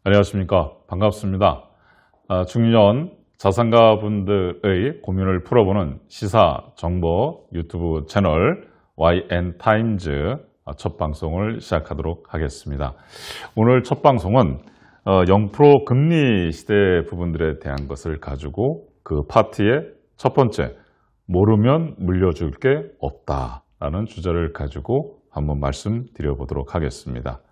안녕하십니까. 반갑습니다. 중년 자산가분들의 고민을 풀어보는 시사 정보 유튜브 채널 YN타임즈 첫 방송을 시작하도록 하겠습니다. 오늘 첫 방송은 0% 금리 시대 부분들에 대한 것을 가지고 그 파트의 첫 번째, 모르면 물려줄 게 없다라는 주제를 가지고 한번 말씀드려보도록 하겠습니다.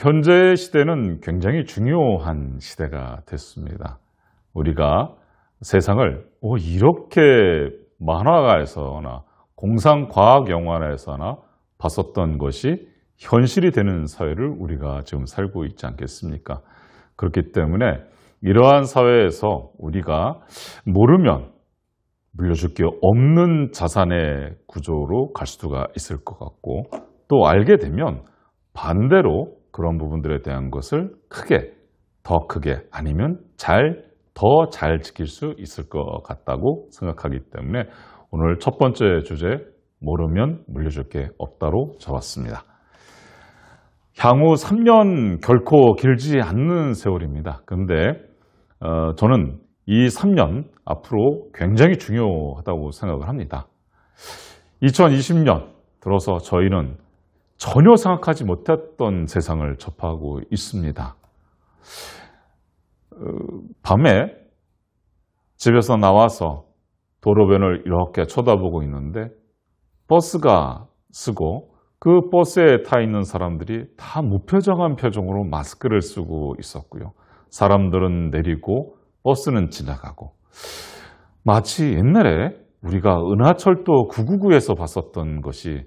현재 시대는 굉장히 중요한 시대가 됐습니다. 우리가 세상을 이렇게 만화가에서나 공상과학 영화에서나 봤었던 것이 현실이 되는 사회를 우리가 지금 살고 있지 않겠습니까? 그렇기 때문에 이러한 사회에서 우리가 모르면 물려줄 게 없는 자산의 구조로 갈 수가 있을 것 같고, 또 알게 되면 반대로 그런 부분들에 대한 것을 더 크게 아니면 더 잘 지킬 수 있을 것 같다고 생각하기 때문에 오늘 첫 번째 주제, 모르면 물려줄 게 없다로 잡았습니다. 향후 3년 결코 길지 않는 세월입니다. 그런데 저는 이 3년 앞으로 굉장히 중요하다고 생각을 합니다. 2020년 들어서 저희는 전혀 생각하지 못했던 세상을 접하고 있습니다. 밤에 집에서 나와서 도로변을 이렇게 쳐다보고 있는데 버스가 쓰고 그 버스에 타 있는 사람들이 다 무표정한 표정으로 마스크를 쓰고 있었고요. 사람들은 내리고 버스는 지나가고, 마치 옛날에 우리가 은하철도 999에서 봤었던 것이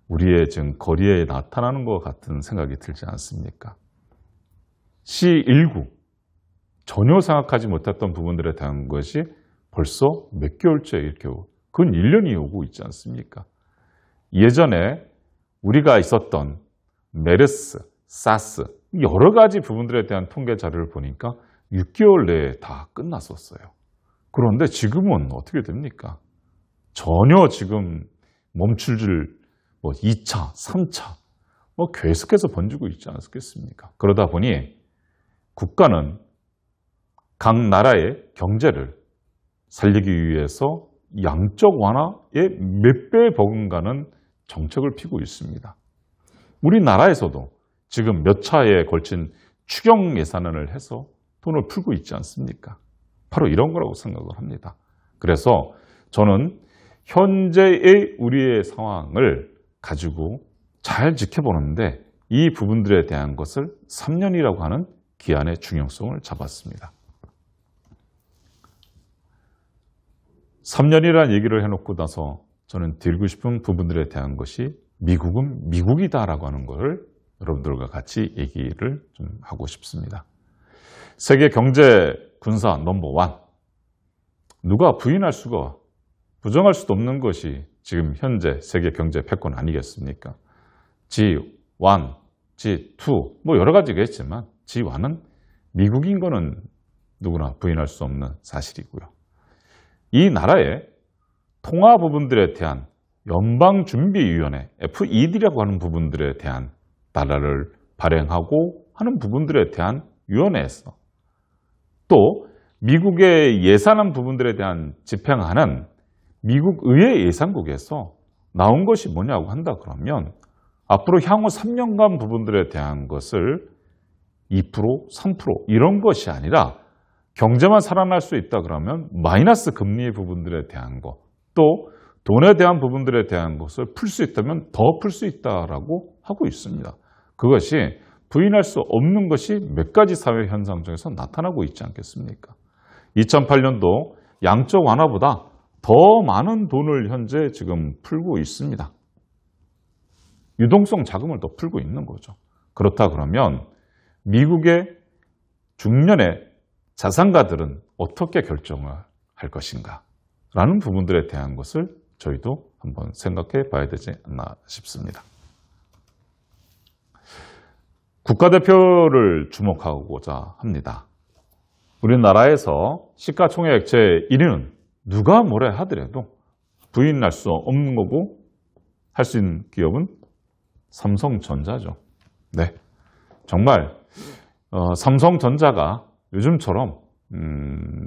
우리의 지금 거리에 나타나는 것 같은 생각이 들지 않습니까? C19, 전혀 생각하지 못했던 부분들에 대한 것이 벌써 몇 개월째 이렇게 근 1년이 오고 있지 않습니까? 예전에 우리가 있었던 메르스, 사스, 여러 가지 부분들에 대한 통계 자료를 보니까 6개월 내에 다 끝났었어요. 그런데 지금은 어떻게 됩니까? 전혀 지금 멈출 줄 2차, 3차 계속해서 번지고 있지 않겠습니까? 그러다 보니 국가는 각 나라의 경제를 살리기 위해서 양적 완화에 몇 배 버금가는 정책을 피고 있습니다. 우리나라에서도 지금 몇 차에 걸친 추경 예산안을 해서 돈을 풀고 있지 않습니까? 바로 이런 거라고 생각을 합니다. 그래서 저는 현재의 우리의 상황을 가지고 잘 지켜보는데 이 부분들에 대한 것을 3년이라고 하는 기한의 중요성을 잡았습니다. 3년이라는 얘기를 해놓고 나서 저는 드리고 싶은 부분들에 대한 것이 미국은 미국이다라고 하는 것을 여러분들과 같이 얘기를 좀 하고 싶습니다. 세계 경제 군사 넘버 1. 누가 부인할 수가, 부정할 수도 없는 것이 지금 현재 세계 경제 패권 아니겠습니까? G1, G2 여러 가지가 있지만 G1은 미국인 거는 누구나 부인할 수 없는 사실이고요. 이 나라의 통화 부분들에 대한 연방준비위원회 FED라고 하는 부분들에 대한 달러를 발행하고 하는 부분들에 대한 위원회에서, 또 미국의 예산안 부분들에 대한 집행하는 미국 의회 예산국에서 나온 것이 뭐냐고 한다 그러면 앞으로 향후 3년간 부분들에 대한 것을 2%, 3% 이런 것이 아니라 경제만 살아날 수 있다 그러면 마이너스 금리의 부분들에 대한 것, 또 돈에 대한 부분들에 대한 것을 풀 수 있다면 더 풀 수 있다라고 하고 있습니다. 그것이 부인할 수 없는 것이 몇 가지 사회 현상 중에서 나타나고 있지 않겠습니까? 2008년도 양적 완화보다 더 많은 돈을 현재 지금 풀고 있습니다. 유동성 자금을 더 풀고 있는 거죠. 그렇다 그러면 미국의 중년의 자산가들은 어떻게 결정을 할 것인가 라는 부분들에 대한 것을 저희도 한번 생각해 봐야 되지 않나 싶습니다. 국가대표를 주목하고자 합니다. 우리나라에서 시가총액 제1위는 누가 뭐래 하더라도 부인할 수 없는 거고 할 수 있는 기업은 삼성전자죠. 네, 정말 삼성전자가 요즘처럼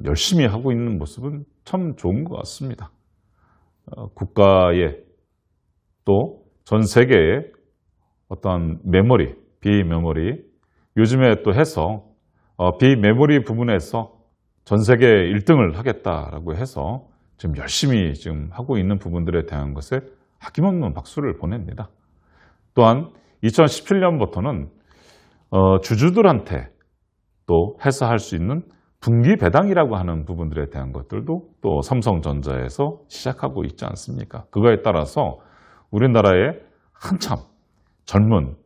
열심히 하고 있는 모습은 참 좋은 것 같습니다. 국가의 또 전 세계의 어떤 메모리, 비메모리, 요즘에 또 해서 비메모리 부분에서 전 세계 1등을 하겠다라고 해서 지금 열심히 지금 하고 있는 부분들에 대한 것에 아낌없는 박수를 보냅니다. 또한 2017년부터는 주주들한테 또 해서 할 수 있는 분기 배당이라고 하는 부분들에 대한 것들도 또 삼성전자에서 시작하고 있지 않습니까? 그거에 따라서 우리나라의 한참 젊은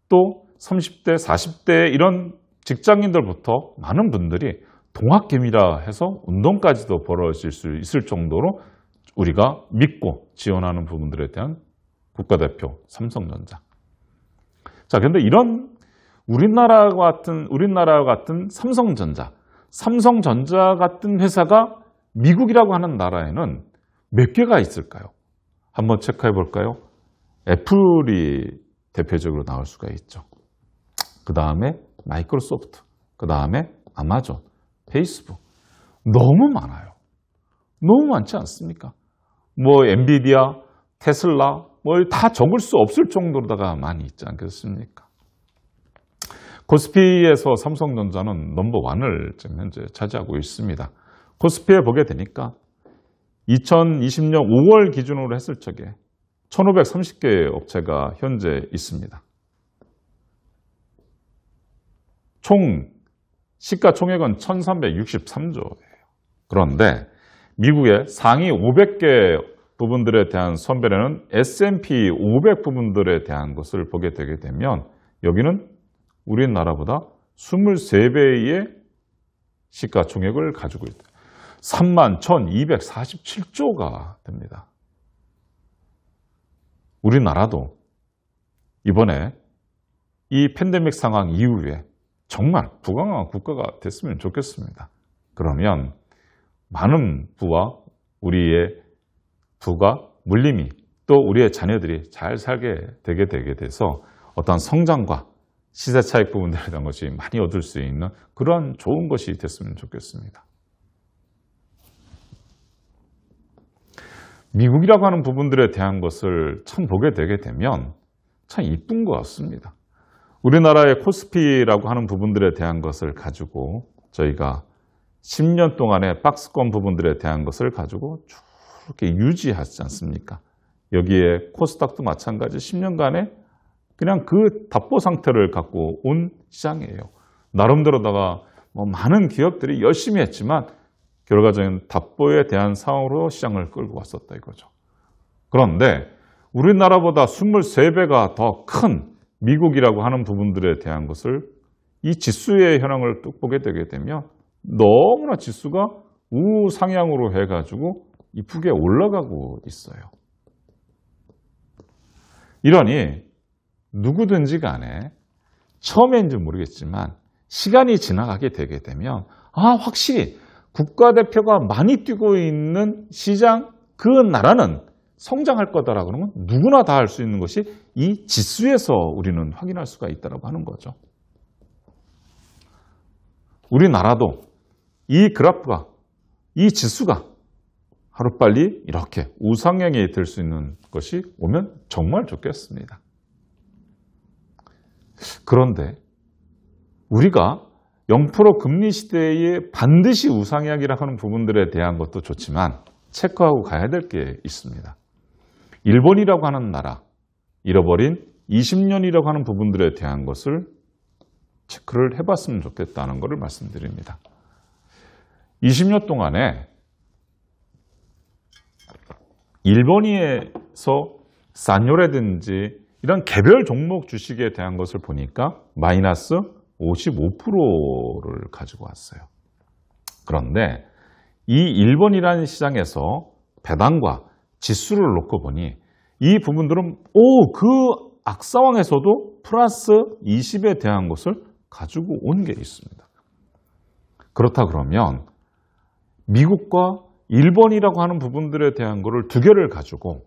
또 30대, 40대 이런 직장인들부터 많은 분들이 동학개미라 해서 운동까지도 벌어질 수 있을 정도로 우리가 믿고 지원하는 부분들에 대한 국가대표 삼성전자. 자, 그런데 이런 우리나라와 같은 삼성전자 같은 회사가 미국이라고 하는 나라에는 몇 개가 있을까요? 한번 체크해 볼까요? 애플이 대표적으로 나올 수가 있죠. 그 다음에 마이크로소프트, 그 다음에 아마존, 페이스북. 너무 많아요. 너무 많지 않습니까? 뭐 엔비디아, 테슬라, 뭐 다 적을 수 없을 정도로다가 많이 있지 않겠습니까? 코스피에서 삼성전자는 넘버1을 지금 현재 차지하고 있습니다. 코스피에 보게 되니까 2020년 5월 기준으로 했을 적에 1530개 업체가 현재 있습니다. 총 시가총액은 1363조예요. 그런데 미국의 상위 500개 부분들에 대한 선별에는 S&P 500 부분들에 대한 것을 보게 되게 되면 여기는 우리나라보다 23배의 시가총액을 가지고 있다. 31,247조가 됩니다. 우리나라도 이번에 이 팬데믹 상황 이후에 정말 부강한 국가가 됐으면 좋겠습니다. 그러면 많은 부와 우리의 부가 물림이 또 우리의 자녀들이 잘 살게 되게 돼서 어떤 성장과 시세 차익 부분들에 대한 것이 많이 얻을 수 있는 그런 좋은 것이 됐으면 좋겠습니다. 미국이라고 하는 부분들에 대한 것을 참 보게 되게 되면 참 이쁜 것 같습니다. 우리나라의 코스피라고 하는 부분들에 대한 것을 가지고 저희가 10년 동안의 박스권 부분들에 대한 것을 가지고 쭉 이렇게 유지하지 않습니까? 여기에 코스닥도 마찬가지 10년간의 그냥 그 답보 상태를 갖고 온 시장이에요. 나름대로다가 많은 기업들이 열심히 했지만 결과적인 답보에 대한 상황으로 시장을 끌고 왔었다 이거죠. 그런데 우리나라보다 23배가 더 큰 미국이라고 하는 부분들에 대한 것을 이 지수의 현황을 뚝 보게 되게 되면 너무나 지수가 우상향으로 해가지고 이쁘게 올라가고 있어요. 이러니 누구든지 간에 처음엔지 모르겠지만 시간이 지나가게 되게 되면 확실히 국가대표가 많이 뛰고 있는 시장 그 나라는 성장할 거다라고 하는 건 누구나 다 할 수 있는 것이 이 지수에서 우리는 확인할 수가 있다고 하는 거죠. 우리나라도 이 그래프가 이 지수가 하루빨리 이렇게 우상향이 될 수 있는 것이 오면 정말 좋겠습니다. 그런데 우리가 0% 금리 시대에 반드시 우상향이라고 하는 부분들에 대한 것도 좋지만 체크하고 가야 될 게 있습니다. 일본이라고 하는 나라, 잃어버린 20년이라고 하는 부분들에 대한 것을 체크를 해봤으면 좋겠다는 것을 말씀드립니다. 20년 동안에 일본에서 산요라든지 이런 개별 종목 주식에 대한 것을 보니까 마이너스 55%를 가지고 왔어요. 그런데 이 일본이라는 시장에서 배당과 지수를 놓고 보니 이 부분들은 그 악상황에서도 플러스 20에 대한 것을 가지고 온 게 있습니다. 그렇다 그러면 미국과 일본이라고 하는 부분들에 대한 것을 두 개를 가지고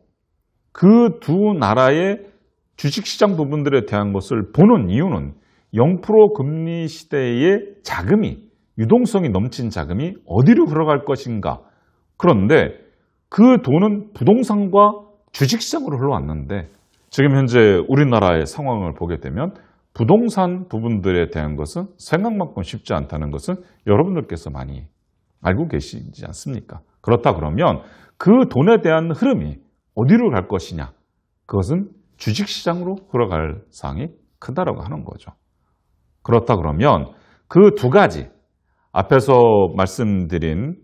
그 두 나라의 주식시장 부분들에 대한 것을 보는 이유는 0% 금리 시대의 자금이, 유동성이 넘친 자금이 어디로 흘러갈 것인가. 그런데 그 돈은 부동산과 주식시장으로 흘러왔는데 지금 현재 우리나라의 상황을 보게 되면 부동산 부분들에 대한 것은 생각만큼 쉽지 않다는 것은 여러분들께서 많이 알고 계시지 않습니까? 그렇다 그러면 그 돈에 대한 흐름이 어디로 갈 것이냐? 그것은 주식시장으로 흘러갈 사항이 크다라고 하는 거죠. 그렇다 그러면 그 두 가지, 앞에서 말씀드린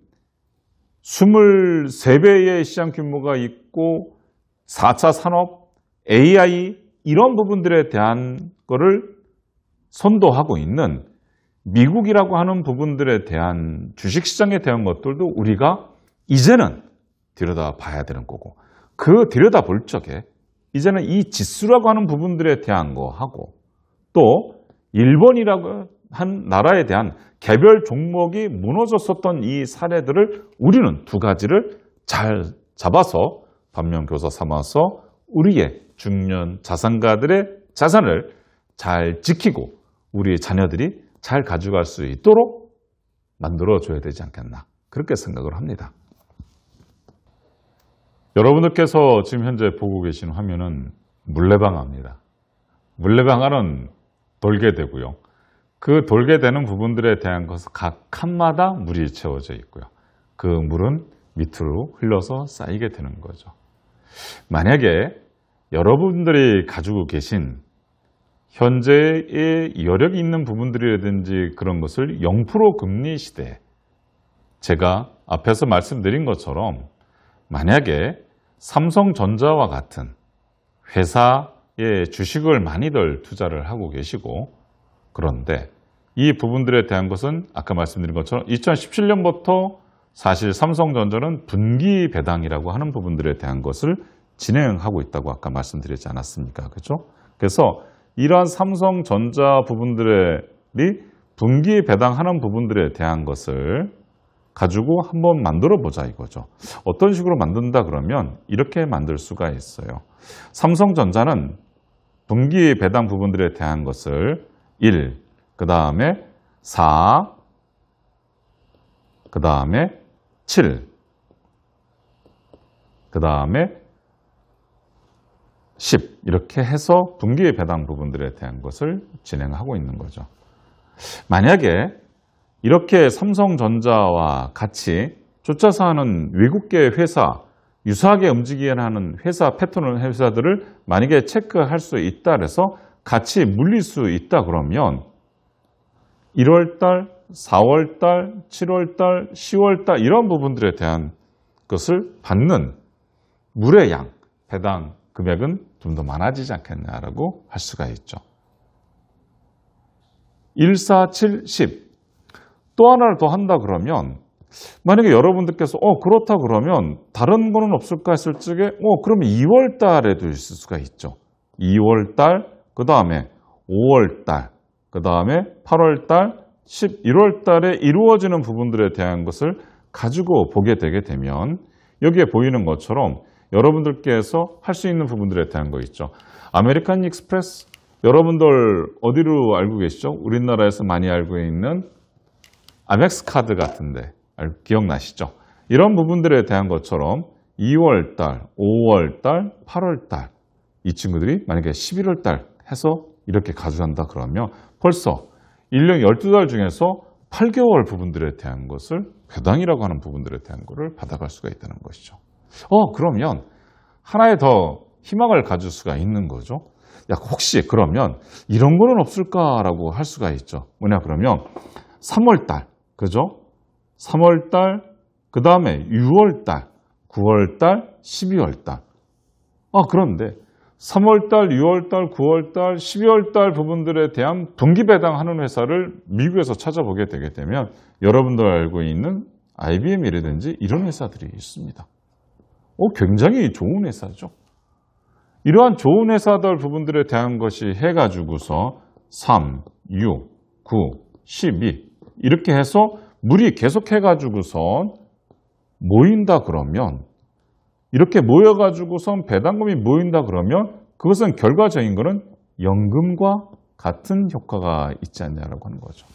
23배의 시장 규모가 있고 4차 산업, AI 이런 부분들에 대한 거를 선도하고 있는 미국이라고 하는 부분들에 대한 주식시장에 대한 것들도 우리가 이제는 들여다봐야 되는 거고, 그 들여다볼 적에 이제는 이 지수라고 하는 부분들에 대한 거하고 또 일본이라고 한 나라에 대한 개별 종목이 무너졌었던 이 사례들을 우리는 두 가지를 잘 잡아서 반면교사 삼아서 우리의 중년 자산가들의 자산을 잘 지키고 우리 자녀들이 잘 가져갈 수 있도록 만들어줘야 되지 않겠나, 그렇게 생각을 합니다. 여러분들께서 지금 현재 보고 계신 화면은 물레방아입니다. 물레방아는 돌게 되고요. 그 돌게 되는 부분들에 대한 것은 각 칸마다 물이 채워져 있고요. 그 물은 밑으로 흘러서 쌓이게 되는 거죠. 만약에 여러분들이 가지고 계신 현재의 여력이 있는 부분들이라든지 그런 것을 0% 금리 시대에 제가 앞에서 말씀드린 것처럼 만약에 삼성전자와 같은 회사의 주식을 많이들 투자를 하고 계시고, 그런데 이 부분들에 대한 것은 아까 말씀드린 것처럼 2017년부터 사실 삼성전자는 분기 배당이라고 하는 부분들에 대한 것을 진행하고 있다고 아까 말씀드리지 않았습니까? 그렇죠? 그래서 이러한 삼성전자 부분들이 분기 배당하는 부분들에 대한 것을 가지고 한번 만들어 보자 이거죠. 어떤 식으로 만든다 그러면 이렇게 만들 수가 있어요. 삼성전자는 분기 배당 부분들에 대한 것을 1, 그 다음에 4, 그 다음에 7, 그 다음에 10 이렇게 해서 분기 배당 부분들에 대한 것을 진행하고 있는 거죠. 만약에 이렇게 삼성전자와 같이 쫓아서 하는 외국계 회사, 유사하게 움직이게 하는 회사 패턴의 회사들을 만약에 체크할 수 있다 그래서 같이 물릴 수 있다 그러면 1월달, 4월달, 7월달, 10월달 이런 부분들에 대한 것을 받는 물의 양, 배당 금액은 좀 더 많아지지 않겠냐라고 할 수가 있죠. 1, 4, 7, 10. 또 하나를 더 한다 그러면 만약에 여러분들께서 그렇다 그러면 다른 거는 없을까 했을 적에 그러면 2월 달에도 있을 수가 있죠. 2월 달, 그 다음에 5월 달, 그 다음에 8월 달, 11월 달에 이루어지는 부분들에 대한 것을 가지고 보게 되게 되면 여기에 보이는 것처럼 여러분들께서 할 수 있는 부분들에 대한 거 있죠. 아메리칸 익스프레스, 여러분들 어디로 알고 계시죠? 우리나라에서 많이 알고 있는 아멕스 카드 같은데 기억나시죠? 이런 부분들에 대한 것처럼 2월 달, 5월 달, 8월 달 이 친구들이 만약에 11월 달 해서 이렇게 가져간다 그러면 벌써 1년 12달 중에서 8개월 부분들에 대한 것을 배당이라고 하는 부분들에 대한 것을 받아갈 수가 있다는 것이죠. 그러면 하나의 더 희망을 가질 수가 있는 거죠. 혹시 그러면 이런 거는 없을까라고 할 수가 있죠. 뭐냐 그러면 3월 달, 그죠? 3월 달, 그 다음에 6월 달, 9월 달, 12월 달. 그런데 3월 달, 6월 달, 9월 달, 12월 달 부분들에 대한 분기 배당하는 회사를 미국에서 찾아보게 되게 되면 여러분들 알고 있는 IBM이라든지 이런 회사들이 있습니다. 굉장히 좋은 회사죠. 이러한 좋은 회사들 부분들에 대한 것이 해가지고서 3, 6, 9, 12 이렇게 해서 물이 계속해가지고선 모인다 그러면 이렇게 모여가지고선 배당금이 모인다 그러면 그것은 결과적인 거는 연금과 같은 효과가 있지 않냐라고 하는 거죠.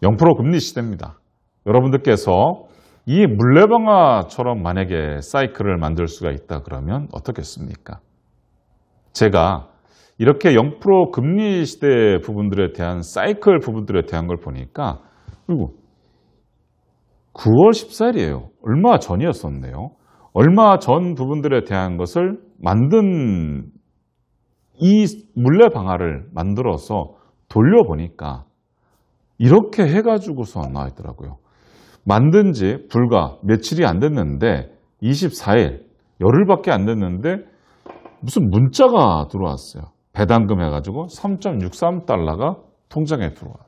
0% 금리 시대입니다. 여러분들께서 이 물레방아처럼 만약에 사이클을 만들 수가 있다 그러면 어떻겠습니까? 제가 이렇게 0% 금리 시대 부분들에 대한 사이클 부분들에 대한 걸 보니까 그리고 9월 14일이에요. 얼마 전이었었네요. 얼마 전 부분들에 대한 것을 만든 이 물레방아를 만들어서 돌려보니까 이렇게 해가지고서 나와 있더라고요. 만든 지 불과 며칠이 안 됐는데 24일, 열흘밖에 안 됐는데 무슨 문자가 들어왔어요. 배당금 해가지고 3.63달러가 통장에 들어와요.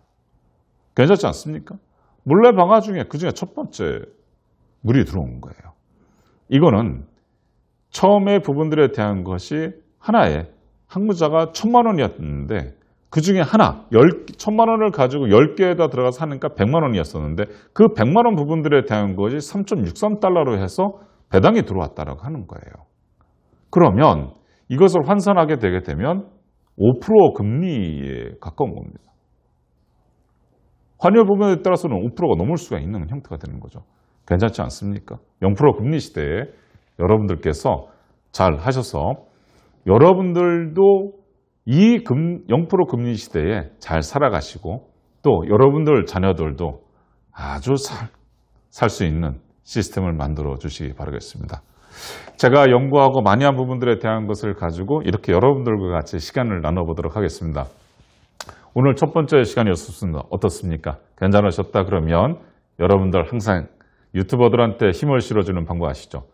괜찮지 않습니까? 물레방아 중에 그중에 첫 번째 물이 들어온 거예요. 이거는 처음에 부분들에 대한 것이 하나에 항무자가 1,000만 원이었는데 그중에 하나, 1,000만 원을 가지고 10개에다 들어가서 하니까 100만 원이었었는데 그 100만 원 부분들에 대한 것이 3.63달러로 해서 배당이 들어왔다라고 하는 거예요. 그러면 이것을 환산하게 되게 되면 5% 금리에 가까운 겁니다. 환율 부분에 따라서는 5%가 넘을 수가 있는 형태가 되는 거죠. 괜찮지 않습니까? 0% 금리 시대에 여러분들께서 잘 하셔서 여러분들도 이 0% 금리 시대에 잘 살아가시고 또 여러분들 자녀들도 아주 살 수 있는 시스템을 만들어 주시기 바라겠습니다. 제가 연구하고 많이 한 부분들에 대한 것을 가지고 이렇게 여러분들과 같이 시간을 나눠보도록 하겠습니다. 오늘 첫 번째 시간이었습니다. 어떻습니까? 괜찮으셨다 그러면 여러분들 항상 유튜버들한테 힘을 실어주는 방법 아시죠?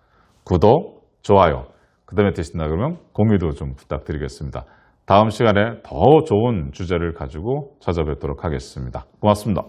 구독, 좋아요, 그 다음에 되신다 그러면 공유도 좀 부탁드리겠습니다. 다음 시간에 더 좋은 주제를 가지고 찾아뵙도록 하겠습니다. 고맙습니다.